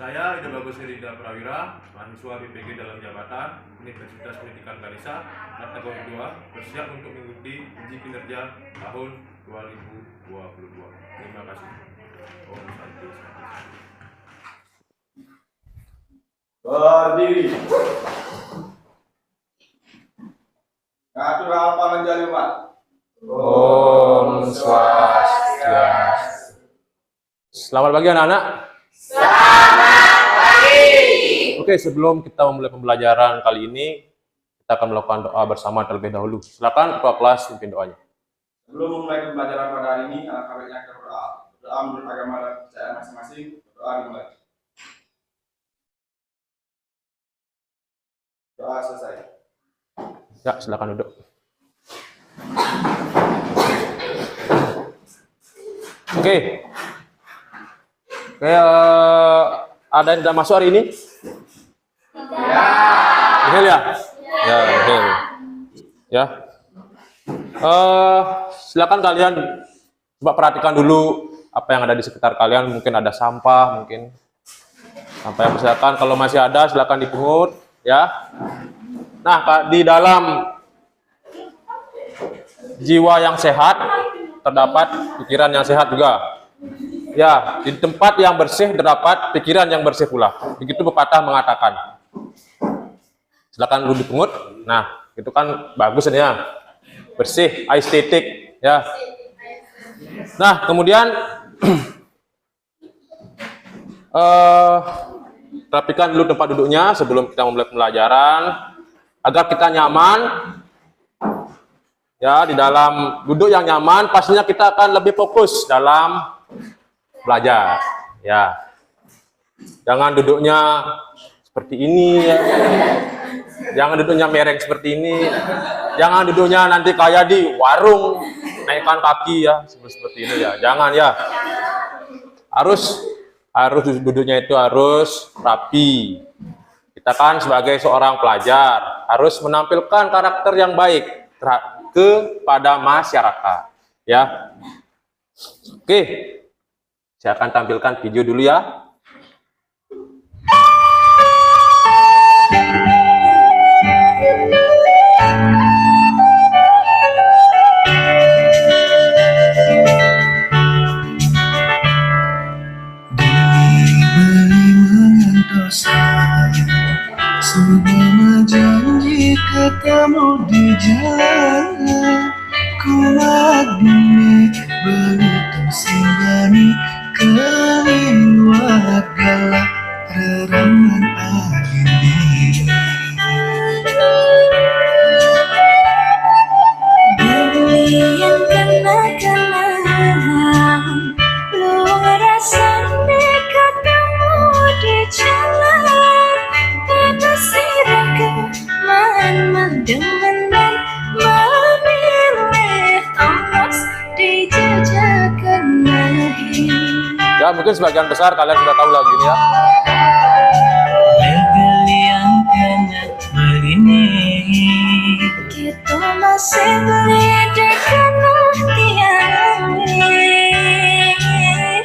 Saya Ida Bagus Ridha Prawira, mahasiswa BPG dalam jabatan Universitas Pendidikan Ganesha, kategori 2, bersiap untuk mengikuti uji kinerja tahun 2022. Terima kasih. Om Santi. Berdiri. Ngatur apa menjadi umat? Om Swastiastu. Selamat pagi anak-anak. Selamat pagi. Oke, sebelum kita memulai pembelajaran kali ini, kita akan melakukan doa bersama terlebih dahulu. Silakan ketua kelas pimpin doanya. Sebelum memulai pembelajaran pada hari ini, alangkah baiknya kita berdoa. Berdoa menurut agama dan kepercayaan masing-masing. Berdoa dimulai. Doa selesai. Ya, silakan duduk. Oke. Ada yang tidak masuk hari ini? Nihil ya? Ya, nihil. Ya. Silakan kalian coba perhatikan dulu apa yang ada di sekitar kalian. Mungkin ada sampah, mungkin sampah yang berserakan. Kalau masih ada, silakan dipungut, ya. Nah, di dalam jiwa yang sehat terdapat pikiran yang sehat juga. Ya, di tempat yang bersih terdapat pikiran yang bersih pula. Begitu pepatah mengatakan. Silakan dulu dipungut. Nah, itu kan bagus ya. Bersih, estetik, ya. Nah, kemudian rapikan dulu tempat duduknya sebelum kita memulai pembelajaran agar kita nyaman. Ya, di dalam duduk yang nyaman pastinya kita akan lebih fokus dalam belajar, ya. Jangan duduknya seperti ini, ya. Jangan duduknya mereng seperti ini. Jangan duduknya nanti kayak di warung naikkan kaki, ya, seperti ini, ya. Jangan, ya. Harus duduknya itu harus rapi. Kita kan sebagai seorang pelajar harus menampilkan karakter yang baik kepada masyarakat, ya. Oke. Saya akan tampilkan video dulu, ya. Semua janji ketemu di jalan, kuat bumi beruntung singgani keliwat galak rerangan angin. Berlian kenang-kenang, lu rasanya ketemu di jalan, bersirah kemana dengan memilih ongkos di jejak kenangan. Ya, mungkin sebagian besar kalian sudah tahu lagu ini, ya. Legal yang kena begini, Kita masih berdekatan tiang.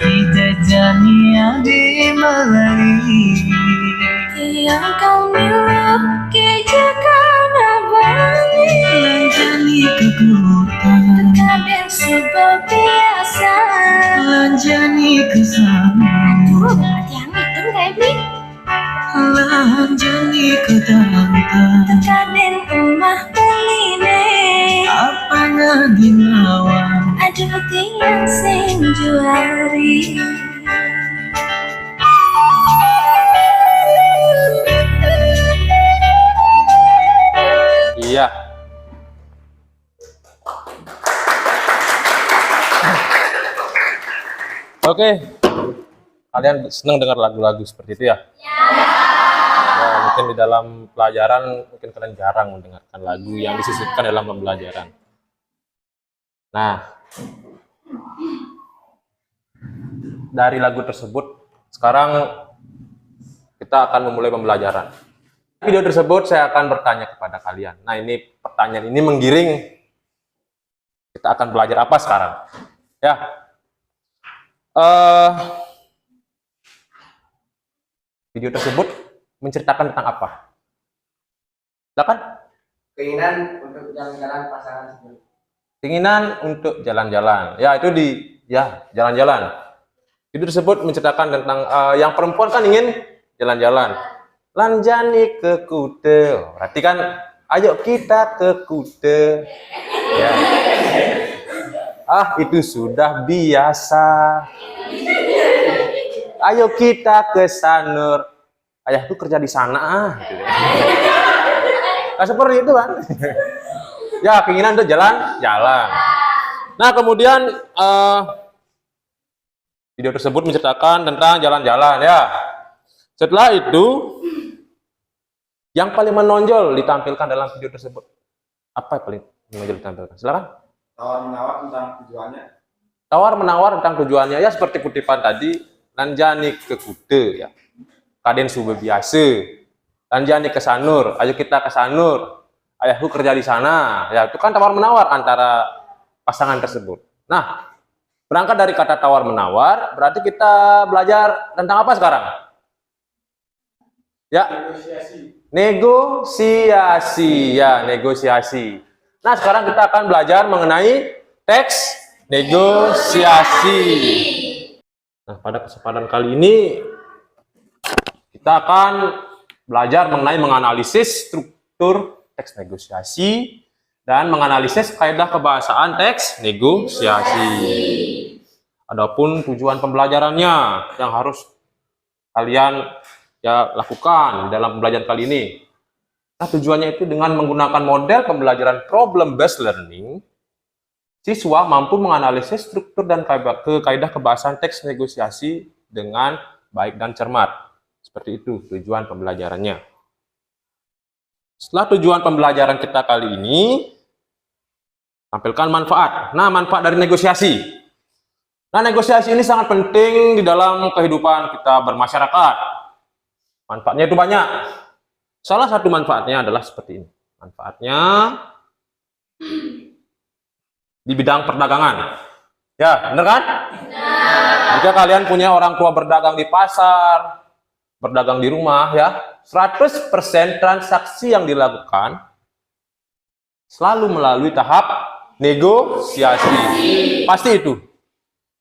kita jania di Malai. Yang kau miliki jangan abadi. Lanjani kekuatan, Kadang sebab biasa. lanjani kesana, Berarti yang itu kayak beli. lanjani ketangkan. Kadang emah beline. Apa ngaginawa, Ada tiang sing juari. Iya. Oke. Kalian senang dengar lagu-lagu seperti itu, ya? Ya, mungkin di dalam pelajaran mungkin kalian jarang mendengarkan lagu yang disisipkan dalam pembelajaran. Nah, dari lagu tersebut sekarang kita akan memulai pembelajaran. Video tersebut saya akan bertanya kepada kalian. Nah, ini pertanyaan ini menggiring kita akan belajar apa sekarang, ya. Video tersebut menceritakan tentang apa? Silakan. Keinginan untuk jalan-jalan pasangan tersebut. Keinginan untuk jalan-jalan. Ya, itu jalan-jalan. Video tersebut menceritakan tentang yang perempuan kan ingin jalan-jalan. Lanjani ke Kute. Berarti kan ayo kita ke Kute. Ya. Itu sudah biasa. Ayo kita ke Sanur. Ayahku kerja di sana. Gitu. Nah, seperti itu kan. Ya, keinginan untuk jalan-jalan. Nah, kemudian video tersebut menceritakan tentang jalan-jalan ya. Setelah itu, yang paling menonjol ditampilkan dalam video tersebut. Apa yang paling menonjol ditampilkan? Silakan. Tawar-menawar tentang tujuannya. Tawar-menawar tentang tujuannya ya seperti kutipan tadi, lanjani ke Kute ya. Kaden sudah biasa. Lanjani ke Sanur, ayo kita ke Sanur. Ayahku kerja di sana. Ya, itu kan tawar-menawar antara pasangan tersebut. Nah, berangkat dari kata tawar-menawar, berarti kita belajar tentang apa sekarang? Ya, negosiasi. Ya, negosiasi. Nah, sekarang kita akan belajar mengenai teks negosiasi. Nah, pada kesempatan kali ini kita akan belajar mengenai menganalisis struktur teks negosiasi dan menganalisis kaidah kebahasaan teks negosiasi. Adapun tujuan pembelajarannya yang harus kalian lakukan dalam pembelajaran kali ini. Nah, tujuannya itu dengan menggunakan model pembelajaran problem based learning, siswa mampu menganalisis struktur dan kaidah kebahasaan teks negosiasi dengan baik dan cermat. Seperti itu tujuan pembelajarannya. Setelah tujuan pembelajaran kita kali ini, tampilkan manfaat. Nah, manfaat dari negosiasi. Nah, negosiasi ini sangat penting di dalam kehidupan kita bermasyarakat. Manfaatnya itu banyak. Salah satu manfaatnya adalah seperti ini. Manfaatnya di bidang perdagangan. Ya, benar kan? Benar. Jika kalian punya orang tua berdagang di pasar, berdagang di rumah, ya, 100% transaksi yang dilakukan selalu melalui tahap negosiasi. Pasti itu.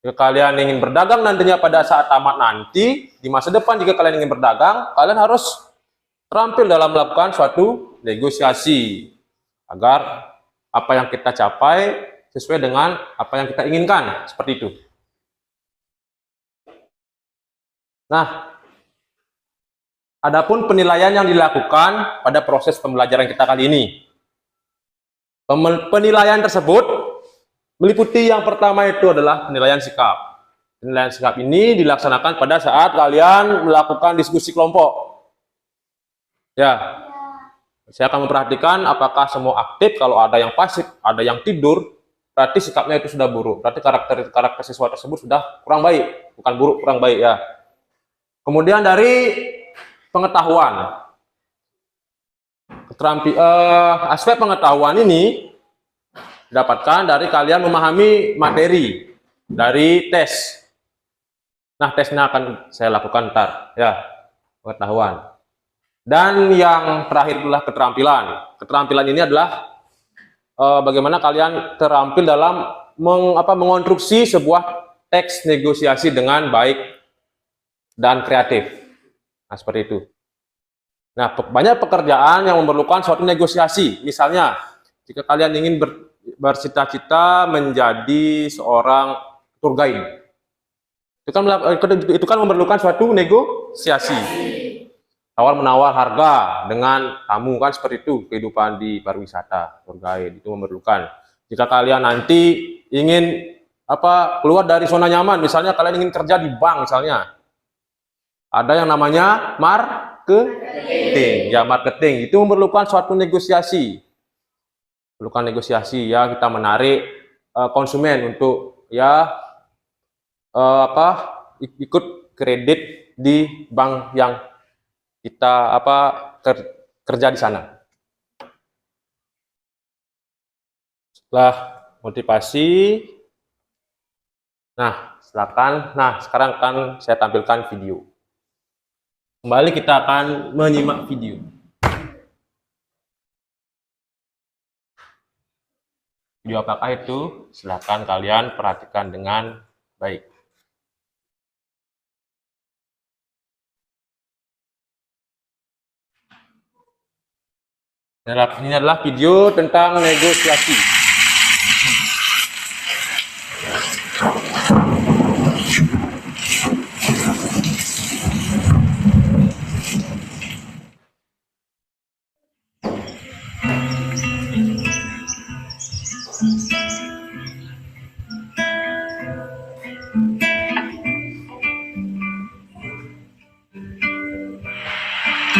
Jika kalian ingin berdagang nantinya pada saat tamat nanti, di masa depan jika kalian ingin berdagang, kalian harus terampil dalam melakukan suatu negosiasi agar apa yang kita capai sesuai dengan apa yang kita inginkan, seperti itu. Nah, adapun penilaian yang dilakukan pada proses pembelajaran kita kali ini. Penilaian tersebut meliputi yang pertama itu adalah penilaian sikap. Penilaian sikap ini dilaksanakan pada saat kalian melakukan diskusi kelompok. Ya, saya akan memperhatikan apakah semua aktif. Kalau ada yang pasif, ada yang tidur, berarti sikapnya itu sudah buruk. Berarti karakter siswa tersebut sudah kurang baik, bukan buruk, kurang baik ya. Kemudian dari pengetahuan, aspek pengetahuan ini didapatkan dari kalian memahami materi dari tes. Nah, tesnya akan saya lakukan ntar ya, pengetahuan. Dan yang terakhir adalah keterampilan. Keterampilan ini adalah bagaimana kalian terampil dalam mengonstruksi sebuah teks negosiasi dengan baik dan kreatif. Nah, seperti itu. Nah, banyak pekerjaan yang memerlukan suatu negosiasi. Misalnya, jika kalian ingin bercita-cita menjadi seorang tour guide, itu kan memerlukan suatu negosiasi. Tawar-menawar harga dengan tamu, kan seperti itu kehidupan di pariwisata. Tour guide itu memerlukan. Jika kalian nanti ingin keluar dari zona nyaman, misalnya kalian ingin kerja di bank misalnya, ada yang namanya marketing. Ya, marketing itu memerlukan suatu negosiasi. Memerlukan negosiasi ya, kita menarik konsumen untuk ya ikut kredit di bank yang kita kerja di sana. Setelah motivasi, nah silakan. Nah, sekarang akan saya tampilkan video. Kembali kita akan menyimak video. Video apakah itu? Silahkan kalian perhatikan dengan baik. Ini adalah video tentang negosiasi.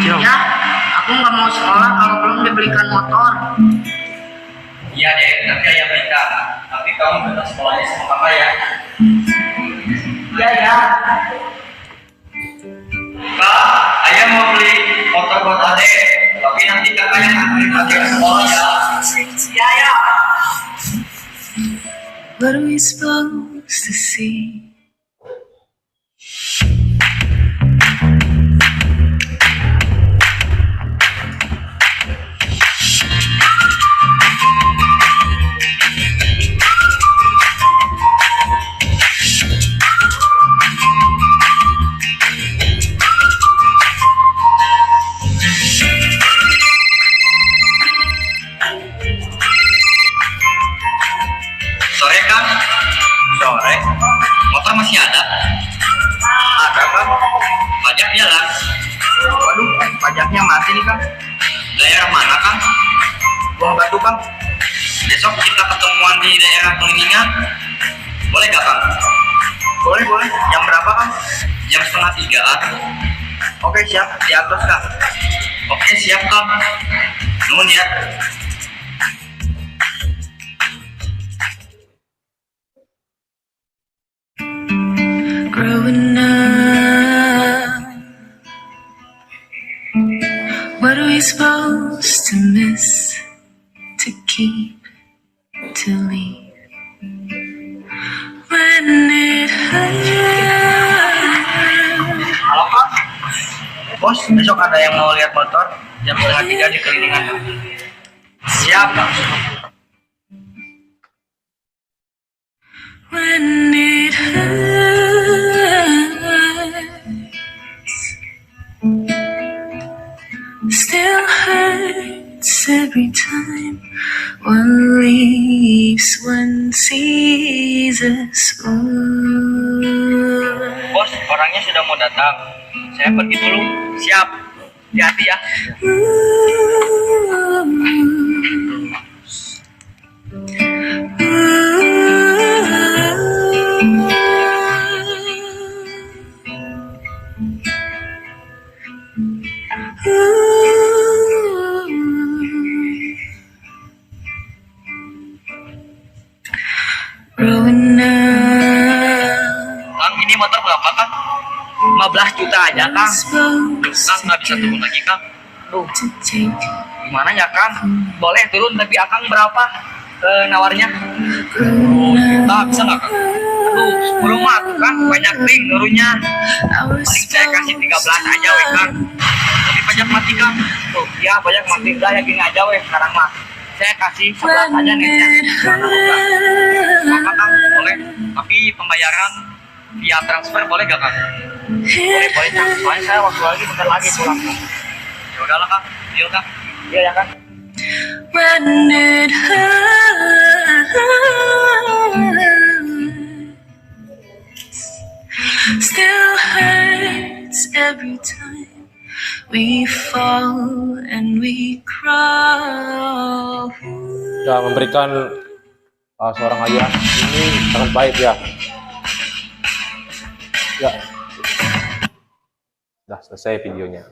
Ya, aku nggak mau sekolah kalau belum dibelikan motor. Iya deh, nanti ayah belikan. Tapi kamu tetap sekolahnya sama kakak ya. Iya ya. Kak, ayah mau beli motor buat adek. Tapi nanti kakak yang anterin adek ke sekolah ya. Iya ya. What are we supposed to see? Sore kan? Sore. Motor masih ada? Ada kan? Pajak jalan. Waduh, pajaknya mati nih kan. Daerah mana kan? Buang batu kan. Besok kita ketemuan di daerah Kuningan. Boleh gak Kang? Boleh boleh. Jam berapa kan? Jam 2:30-an. Oke siap. Diatur kan. Oke siap Kang. Nuhun ya. Growing up, what are we supposed to miss, to keep, to leave? When it hurts, Halo Kang. Bos, besok ada yang mau lihat motor jam 2:30 di Kuningan. Siap Kang. when it hurts, still hurts every time one leaves, one sees us all. Bos, orangnya sudah mau datang. Saya pergi dulu. Siap. Hati-hati ya. Growing up, Kang, ini motor berapa Kang? 15 juta aja Kang. Kang, nggak bisa turun lagi Kang. Duh, to take gimana ya Kang? Boleh turun tapi Akang berapa nawarnya? Nah, bisa nggak Kang? Aduh, 10 mah tuh Kang, banyak ring nurunya. our Paling saya kasih 13 aja weh Kang. Tapi pajak mati Kang. Tuh, ya pajak mati udah ya gini aja weh sekarang mah. Saya kasih 11 aja netnya. Gimana Kang? Apa Kang? Boleh. Tapi pembayaran via transfer boleh gak Kang? Boleh boleh Kang. Soalnya saya waktu lagi bentar lagi pulang Kang. Ya udahlah Kang. Deal Kang. Iya ya Kang. when it hurts, still hurts every time we fall and we crawl. Ya, memberikan seorang ayah ini sangat baik ya. Ya, sudah selesai videonya.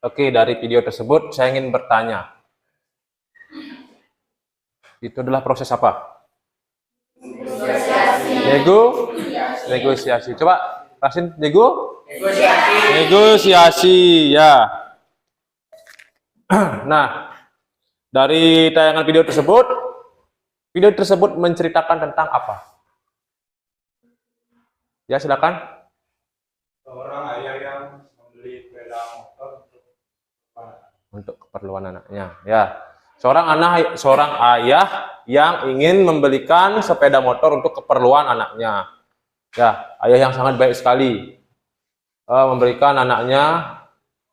Oke, dari video tersebut saya ingin bertanya, itu adalah proses apa? Negosiasi. Coba Rasin, negosiasi ya. Nah, dari tayangan video tersebut menceritakan tentang apa? Ya, silakan. Seorang ayah yang untuk keperluan anaknya. Ya, seorang ayah yang ingin membelikan sepeda motor untuk keperluan anaknya. Ya, ayah yang sangat baik sekali memberikan anaknya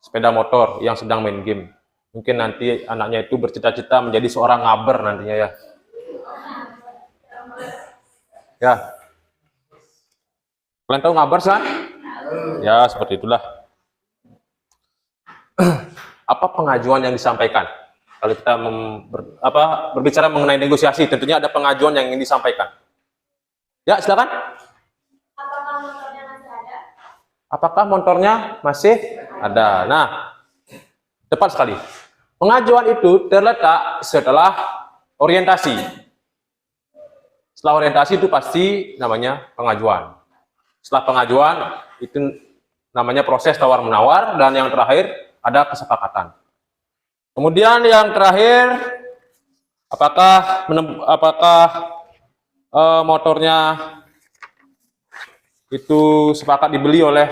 sepeda motor yang sedang main game. Mungkin nanti anaknya itu bercita-cita menjadi seorang ngaber nantinya ya. Ya. Kalian tahu ngabar kan? Ya, seperti itulah. Apa pengajuan yang disampaikan? Kalau kita berbicara mengenai negosiasi, tentunya ada pengajuan yang ingin disampaikan. Ya, silakan. Apakah motornya masih ada? Nah, tepat sekali. Pengajuan itu terletak setelah orientasi. Setelah orientasi itu pasti namanya pengajuan. Setelah pengajuan itu namanya proses tawar-menawar, dan yang terakhir ada kesepakatan. Kemudian yang terakhir, apakah motornya itu sepakat dibeli oleh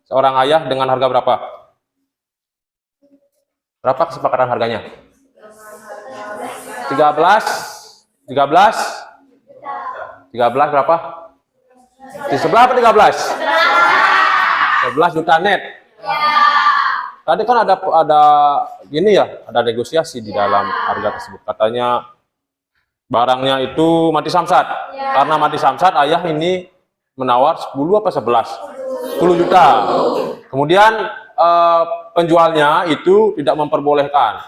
seorang ayah dengan harga berapa? Berapa kesepakatan harganya? 13 berapa? Di sebelah apa 13? 11 juta net. Tadi kan ada gini ya, ada negosiasi di dalam harga tersebut. Katanya barangnya itu mati samsat. Karena mati samsat, ayah ini menawar 10 apa 11? 10 juta. Kemudian penjualnya itu tidak memperbolehkan.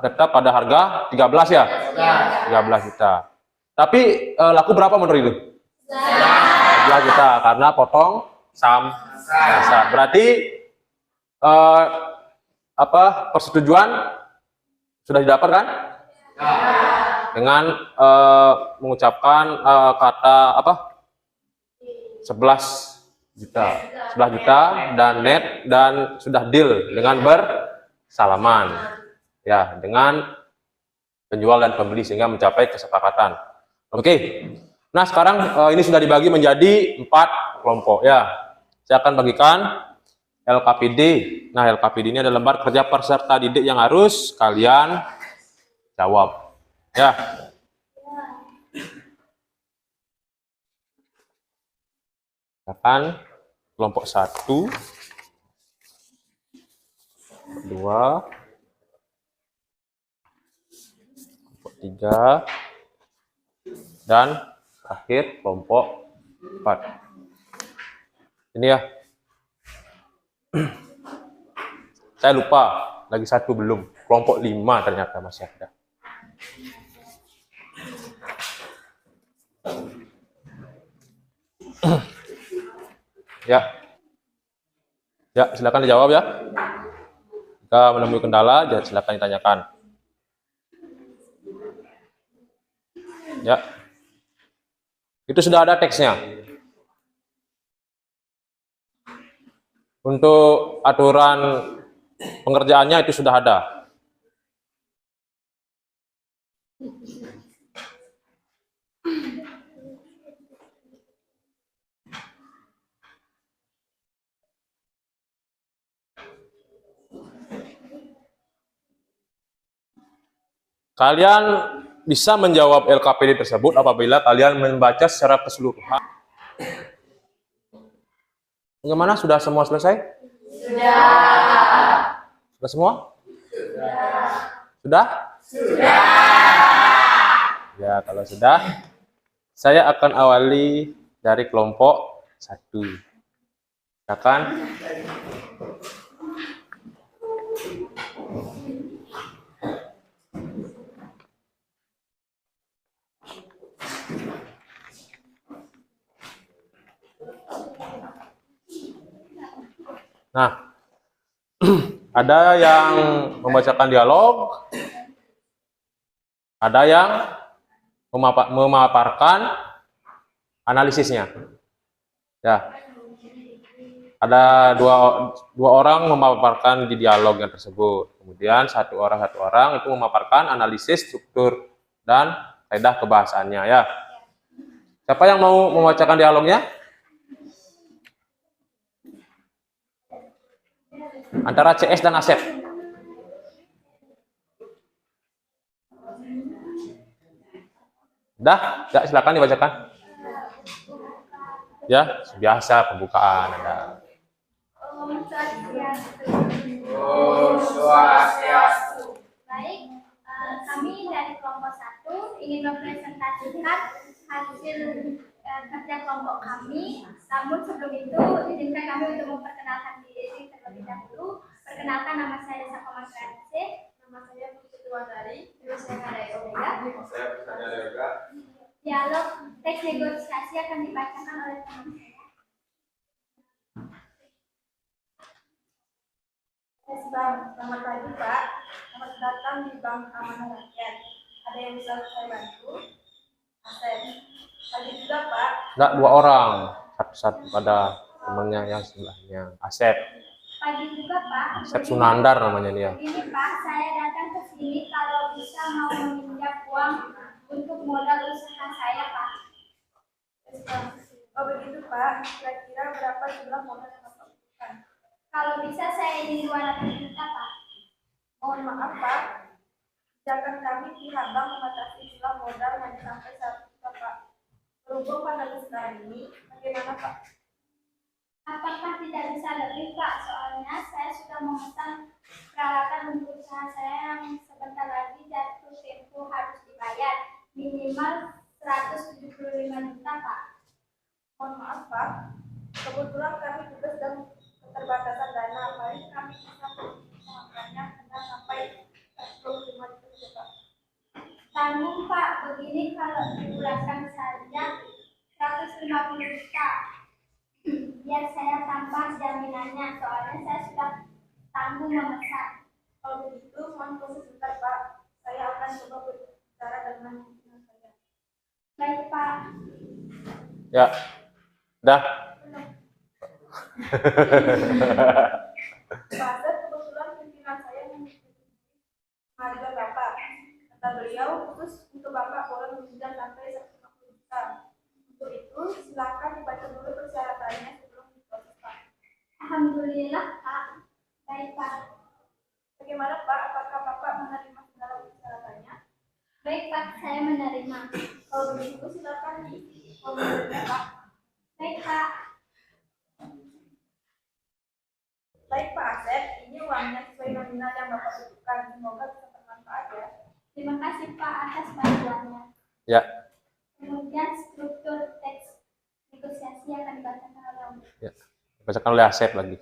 Tetap pada harga 13 ya? 13 juta. Tapi laku berapa menurut itu? 13 juta karena potong samsat. Berarti persetujuan sudah didapat kan? Dengan mengucapkan kata 11 juta dan net, dan sudah deal dengan bersalaman ya dengan penjual dan pembeli sehingga mencapai kesepakatan. Oke. Nah, sekarang ini sudah dibagi menjadi 4 kelompok ya. Saya akan bagikan LKPD. Nah, LKPD ini adalah lembar kerja peserta didik yang harus kalian jawab. Ya. Akan kelompok 1, 2, kelompok 3, dan terakhir kelompok 4. Ini ya. Saya lupa, lagi satu belum. Kelompok 5 ternyata masih ada. Ya. Ya, silakan dijawab ya. Jika menemui kendala, silakan ditanyakan. Ya. Itu sudah ada teksnya. Untuk aturan pengerjaannya itu sudah ada. Kalian bisa menjawab LKPD tersebut apabila kalian membaca secara keseluruhan. Bagaimana? Sudah semua selesai? Sudah. Sudah semua? Sudah. Sudah? Ya, kalau sudah, saya akan awali dari kelompok 1. Silakan. Nah, ada yang membacakan dialog, ada yang memaparkan analisisnya. Ya, ada dua orang memaparkan di dialog yang tersebut. Kemudian satu orang itu memaparkan analisis struktur dan kaidah kebahasaannya. Ya, siapa yang mau membacakan dialognya? Antara CS dan Asep. Dah, silakan dibacakan. Ya, biasa pembukaan ada. Om Swastiastu. Om Swastiastu. Baik, kami dari kelompok 1 ingin mempresentasikan hasil kerja kelompok kami. Namun sebelum itu, izinkan kami untuk memperkenalkan diri terlebih dahulu. Perkenalkan, nama saya Sakoma Kranse. Nama saya Putri Tuandari. Terus saya dari Omega. Saya Pusatnya Yoga. Dialog teks negosiasi akan dibacakan oleh teman saya. Selamat pagi Pak, selamat datang di Bank Amanah Rakyat. Ada yang bisa saya bantu? Asep. Pagi juga Pak. Enggak, 2 orang. Satu-satu pada temannya yang sebelahnya. Asep. Pagi juga Pak. Asep Sunandar namanya dia. Ini Pak, saya datang ke sini kalau bisa mau meminjam uang untuk modal usaha saya Pak. Oh begitu Pak, kira-kira berapa jumlah modal yang Bapak butuhkan? Kalau bisa saya ingin 200 juta Pak. Mohon maaf Pak, kebijakan kami pihak bank membatasi jumlah modal hanya sampai 1 juta Pak. Berhubung pandemi sekarang ini, bagaimana Pak? Apakah tidak bisa lebih Pak? Soalnya saya sudah memesan peralatan untuk usaha saya yang sebentar lagi jatuh tempo harus dibayar minimal 175 juta Pak. Mohon maaf Pak, kebetulan kami juga sedang keterbatasan dana, paling kami bisa mengusahakannya hanya sampai 125 juta saja Pak. Tanggung Pak, begini kalau dibulatkan saja 150 juta. Biar saya tambah jaminannya, soalnya saya sudah tanggung memesan. Kalau begitu, mohon tunggu sebentar Pak. Saya akan coba berbicara dengan pimpinan saya. Baik Pak. Ya. Dah. Pak Asep, kebetulan pimpinan saya menyetujui penghargaan Bapak. Kata beliau, khusus untuk Bapak boleh meminjam sampai 150 juta. Untuk itu, silakan dibaca dulu persyaratannya sebelum diproses Pak. Alhamdulillah Pak. Baik Pak. Bagaimana Pak? Apakah Bapak menerima segala persyaratannya? Baik Pak, saya menerima. Kalau begitu, silakan diisi formulirnya Pak. Baik Pak. Baik Pak Asep, ini uangnya sesuai nominal yang Bapak butuhkan. Semoga bisa bermanfaat ya. Terima kasih Pak atas bantuannya. Ya. Kemudian struktur teks negosiasi akan dibacakan oleh Om. Ya. Bacakan oleh Asep lagi.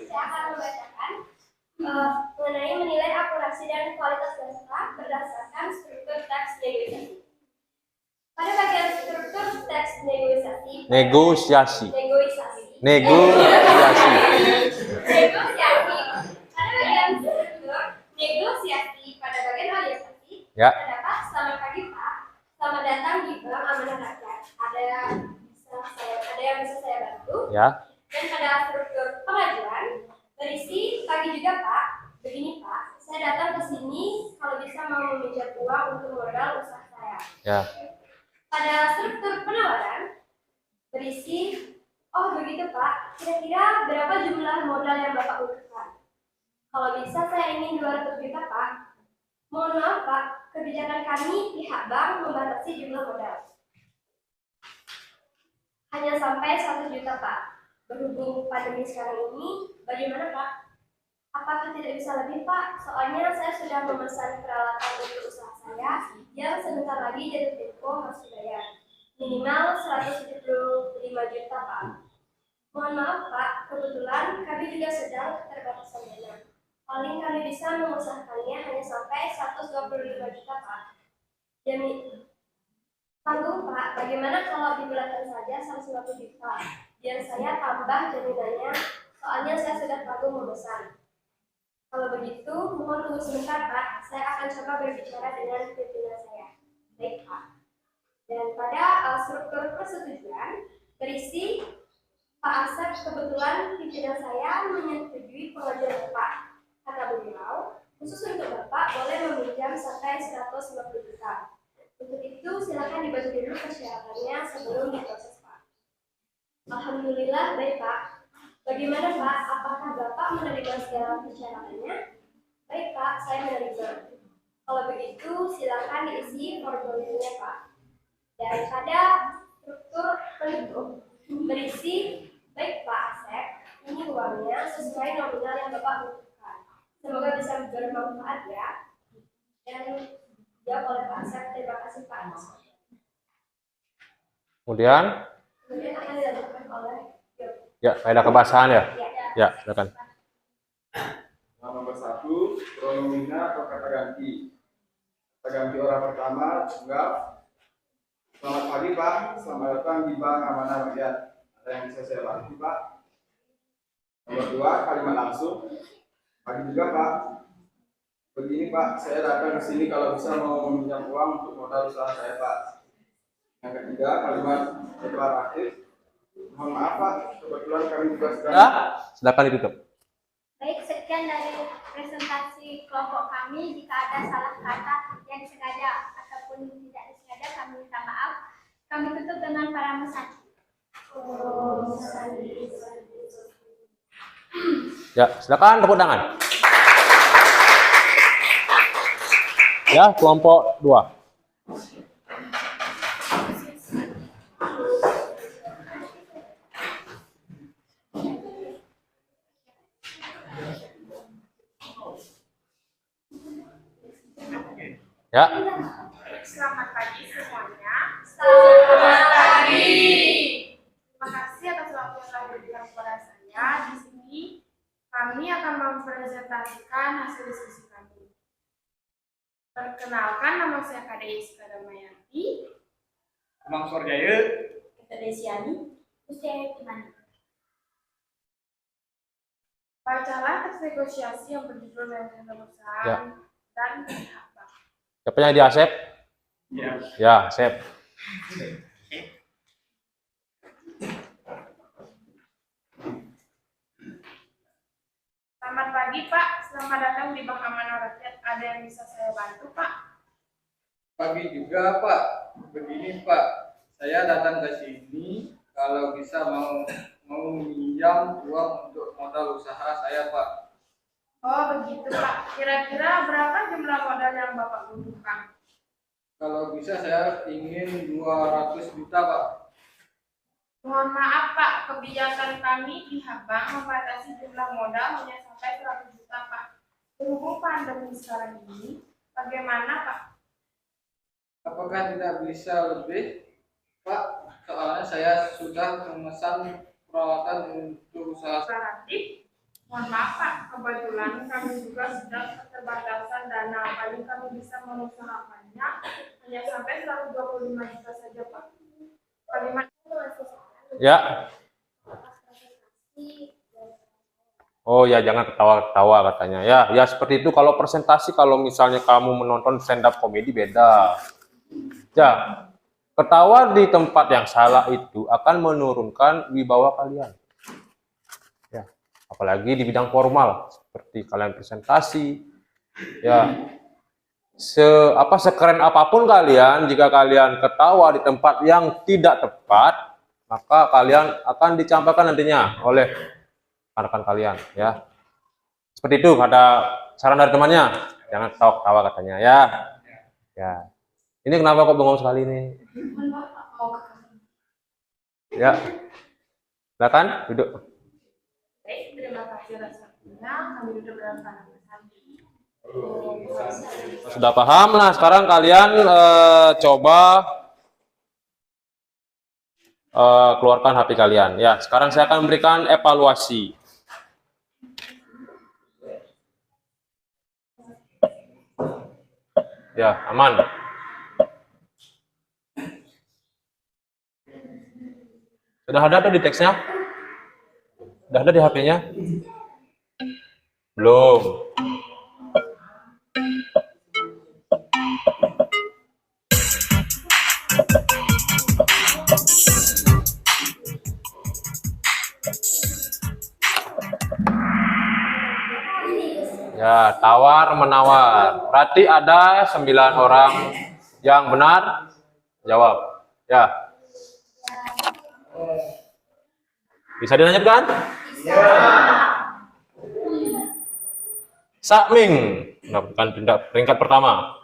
Saya akan membacakan mengenai menilai akurasi dan kualitas data berdasarkan struktur teks negosiasi. Pada bagian struktur teks negosiasi. Negosiasi. Negosiasi. Negosiasi. Negosiasi. Pada bagian struktur negosiasi pada bagian organisasi. Ya. Terdapat selamat pagi Pak. Selamat datang di Bank Amanah Rakyat. Ada yang bisa saya bantu? Ya. Dan pada struktur pengajuan berisi pagi juga Pak. Begini Pak, saya datang ke sini kalau bisa mau meminjam uang untuk modal usaha saya. Ya. Pada struktur penawaran berisi, oh begitu Pak, kira-kira berapa jumlah modal yang Bapak butuhkan? Kalau bisa saya ingin 200 juta Pak. Mohon maaf Pak, kebijakan kami pihak bank membatasi jumlah modal. Hanya sampai 1 juta Pak. Berhubung pandemi sekarang ini, bagaimana Pak? Apakah tidak bisa lebih Pak? Soalnya saya sudah memesan peralatan untuk usaha saya yang sebentar lagi jatuh tempo harus dibayar. Minimal 175 juta Pak. Mohon maaf Pak, kebetulan kami juga sedang keterbatasan dana. Paling kami bisa mengusahakannya hanya sampai 125 juta Pak. Jadi, tanggung Pak, bagaimana kalau dibulatkan saja 150 juta? Biar saya tambah jaminannya, soalnya saya sudah tanggung memesan. Kalau begitu, mohon tunggu sebentar Pak, saya akan coba berbicara dengan pimpinan saya. Baik Pak. Dan pada struktur persetujuan berisi Pak Asep kebetulan pimpinan saya menyetujui pengajuan Bapak. Kata beliau, khusus untuk Bapak boleh meminjam sampai 150 juta. Untuk itu silakan dibaca dulu persyaratannya sebelum diproses Pak. Alhamdulillah baik Pak. Bagaimana Pak? Apakah Bapak menerima segala persyaratannya? Baik Pak, saya menerima. Kalau begitu itu silakan diisi formulirnya, Pak. Daripada struktur penutup berisi, baik Pak Asep, ini uangnya sesuai nominal yang Bapak butuhkan. Semoga bisa bermanfaat ya. Dan jawab oleh Pak Asep. Terima kasih Pak Asep. Kemudian Akan dilakukan oleh ya, ada kebahasan ya. Ya, silakan. Nomor 1, pronomina atau kata ganti. Kata ganti orang pertama, enggak. Selamat pagi Pak, selamat datang di Bank Amanah Rakyat. Ada yang bisa saya bantu Pak? Nomor 2, kalimat langsung. Pagi juga Pak. Begini Pak, saya datang ke sini kalau bisa mau meminjam uang untuk modal usaha saya Pak. Yang ketiga, kalimat deklaratif. Mohon maaf Pak, kebetulan kami juga sedang... Ya, silakan ditutup. Baik, sekian dari presentasi kelompok kami. Jika ada salah kata yang disengaja ataupun tidak disengaja, kami minta maaf. Kami tutup dengan para mesaki. Ya, silakan tepuk tangan. Ya, kelompok 2. Ya. Selamat pagi semuanya. Selamat pagi. Terima kasih atas waktu yang telah diberikan kepada saya. Di sini kami akan mempresentasikan hasil diskusi kami. Perkenalkan, nama saya KDI Skadamayanti. Mang Sorjaya. Desiani, Usia Timani. Bacalah teks negosiasi yang berjudul manajemen perusahaan dan pihak bank. Siapa yang di Asep? Ya. Ya, Asep. Selamat pagi Pak, selamat datang di Bank Amanah Rakyat. Ada yang bisa saya bantu Pak? Pagi juga Pak. Begini Pak, saya datang ke sini kalau bisa mau meminjam uang untuk modal usaha saya Pak. Oh begitu Pak, kira-kira berapa jumlah modal yang Bapak butuhkan? Kalau bisa saya ingin 200 juta Pak. Mohon maaf Pak, kebijakan kami pihak bank membatasi jumlah modal hanya sampai 100 juta Pak. Berhubung pandemi sekarang ini, bagaimana Pak? Apakah tidak bisa lebih Pak? Soalnya saya sudah memesan peralatan untuk usaha. Relatif, mohon maaf Pak, kebetulan kami juga sedang keterbatasan dana. Paling kami bisa mengusahakannya hanya sampai 125 juta saja Pak. Kalimat Ya. Oh ya, jangan ketawa-ketawa katanya. Ya seperti itu. Kalau presentasi, kalau misalnya kamu menonton stand up komedi beda. Ya, ketawa di tempat yang salah itu akan menurunkan wibawa kalian. Ya, apalagi di bidang formal seperti kalian presentasi. Ya, sekeren apapun kalian, jika kalian ketawa di tempat yang tidak tepat, maka kalian akan dicampakkan nantinya oleh rekan kalian, ya. Seperti itu, ada saran dari temannya, jangan ketawa-ketawa katanya, ya. Ya. Ini kenapa kok bengong sekali nih? Ya. Silakan duduk. baik, terima kasih atas waktunya. Kami duduk dalam tanah bersama. Sudah paham? Nah, sekarang kalian coba keluarkan HP kalian. Ya, sekarang saya akan memberikan evaluasi. Ya, aman. Sudah ada tuh di teksnya? Sudah ada di HP-nya? Belum. Ya, tawar menawar. Berarti ada 9 orang yang benar jawab. Ya. Bisa dilanjutkan? Bisa. Sakming mendapatkan peringkat pertama.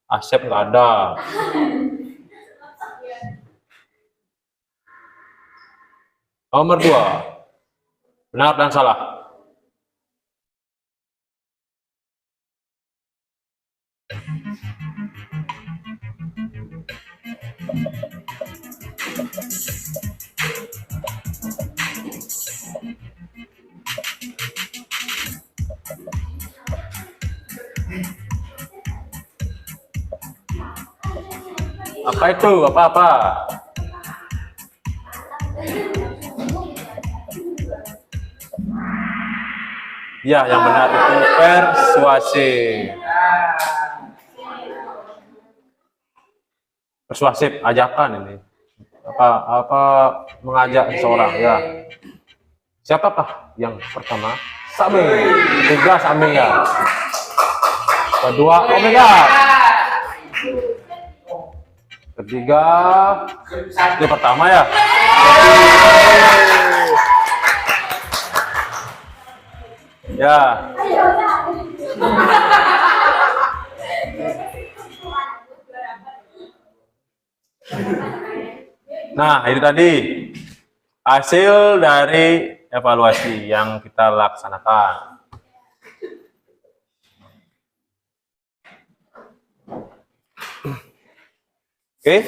Asep nggak ada. Nomor 2. Benar dan salah. Apa itu? Apa-apa? Ya, yang benar itu persuasif. Persuasif, ajakan ini. Apa mengajak seseorang ya. Siapakah yang pertama? Saming. 3 Saming ya. Kedua Omega. Ketiga yang pertama ya. Ya. Nah, itu tadi hasil dari evaluasi yang kita laksanakan. Oke.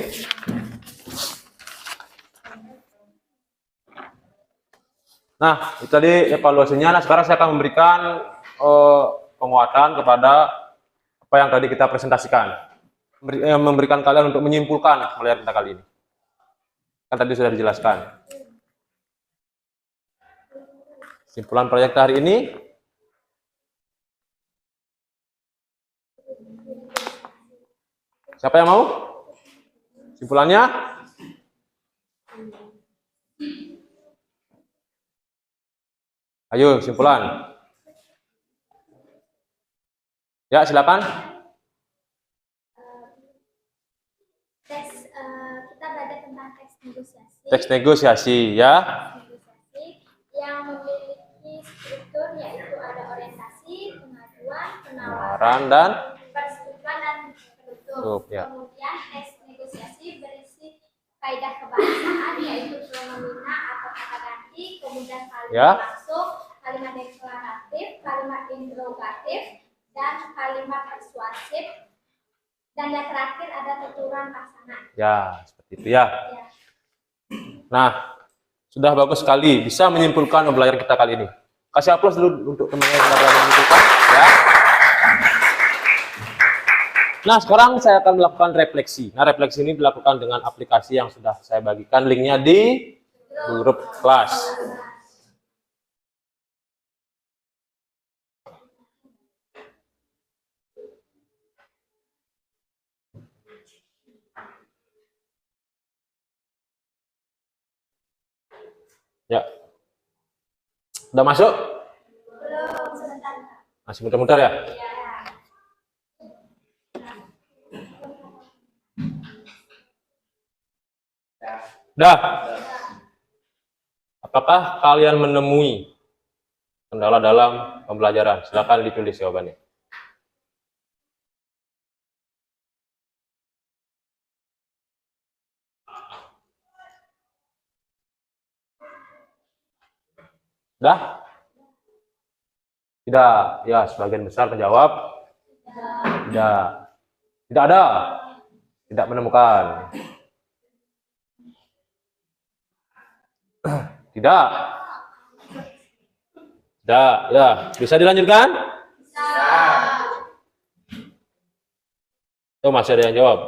Nah, itu tadi evaluasinya. Nah, sekarang saya akan memberikan penguatan kepada apa yang tadi kita presentasikan. Memberikan kalian untuk menyimpulkan melihat kita kali ini. Kan tadi sudah dijelaskan. Simpulan proyek hari ini. Siapa yang mau? Simpulannya? Ayo, simpulan. Ya, silakan. Kita belajar tentang teks negosiasi. Teks negosiasi, ya. Negosiasi yang memiliki struktur yaitu ada orientasi, pengajuan, Penawaran dan persetujuan dan penutup. ya. Kemudian teks negosiasi berisi kaidah kebahasaan yaitu pronomina atau kata ganti, kemudian kalimat Ya. langsung, kalimat deklaratif, kalimat interrogatif, dan kalimat persuasif. Dan yang terakhir ada tuturan pasangan. Ya, seperti itu ya. Ya. Nah, sudah bagus sekali bisa menyimpulkan pembelajaran kita kali ini. Kasih aplaus dulu untuk teman-teman yang sudah berani menyimpulkan ya. Nah, sekarang saya akan melakukan refleksi. Nah, refleksi ini dilakukan dengan aplikasi yang sudah saya bagikan linknya di grup kelas. Ya. Udah masuk? Belum, sebentar. Masih muter-muter ya? Ya. Udah. Apakah kalian menemui kendala dalam pembelajaran? Silakan ditulis jawabannya. Udah? Tidak. Ya, sebagian besar menjawab tidak. Tidak ada. Tidak menemukan. Tidak. Tidak. Ya, bisa dilanjutkan? Bisa. Oh, masih ada yang jawab.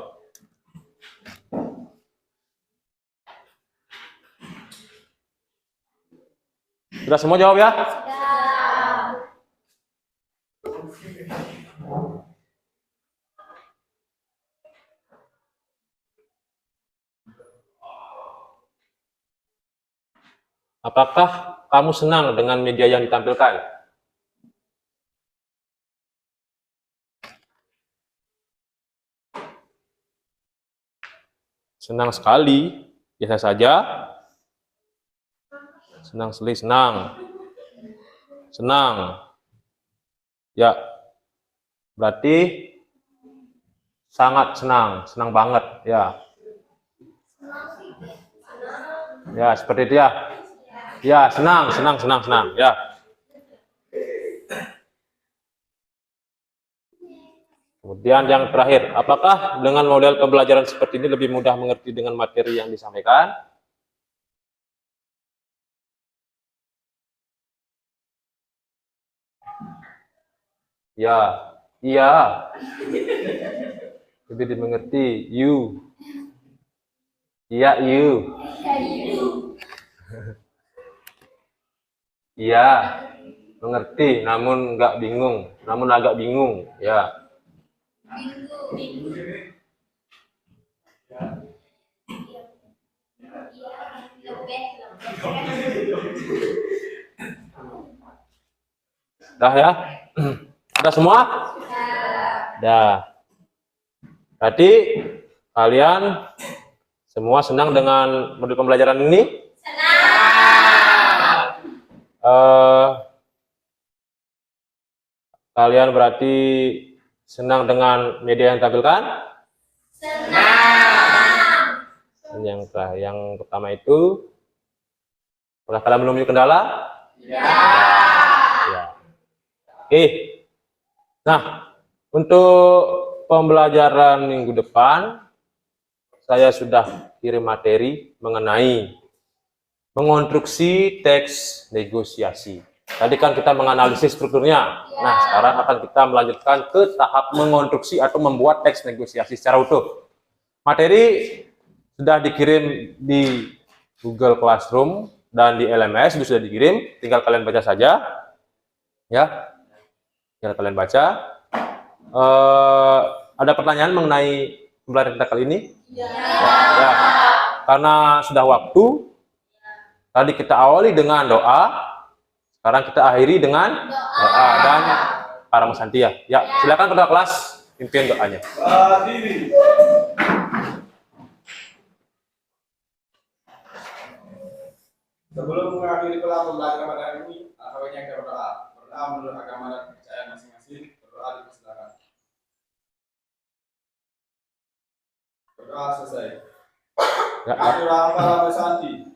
Sudah semua jawab ya? Apakah kamu senang dengan media yang ditampilkan? Senang sekali, biasa saja. Senang sekali, senang. Senang. Ya, berarti Sangat senang, senang banget ya. Ya, seperti itu ya. Ya, senang ya. Kemudian yang terakhir, apakah dengan model pembelajaran seperti ini lebih mudah mengerti dengan materi yang disampaikan? Ya, iya. Lebih dimengerti, you. Iya, you. Iya, mengerti, namun nggak bingung, namun agak bingung, ya. Dah ya? Udah semua? Dah. Berarti kalian semua senang dengan modul pembelajaran ini? Kalian berarti senang dengan media yang ditampilkan? Senang. Yang pertama itu, apakah kalian menemui kendala? Ya. Oke. Nah, untuk pembelajaran minggu depan, saya sudah kirim materi mengenai mengonstruksi teks negosiasi. Tadi kan kita menganalisis strukturnya. Nah, sekarang akan kita melanjutkan ke tahap mengonstruksi atau membuat teks negosiasi secara utuh. Materi sudah dikirim di Google Classroom dan di LMS itu sudah dikirim. Tinggal kalian baca saja, ya. Tinggal kalian baca. Ada pertanyaan mengenai pembelajaran kita kali ini? Ya. Karena sudah waktu, tadi kita awali dengan doa, sekarang kita akhiri dengan doa dan para Masantia. Ya, silakan ketua kelas pimpin doanya. Sebelum mengakhiri pembelajaran pada hari ini, sebaiknya kita berdoa. Berdoa menurut agama dan kepercayaan masing-masing. Berdoa dipersilakan. Berdoa selesai. Ya. Atur para Masanti.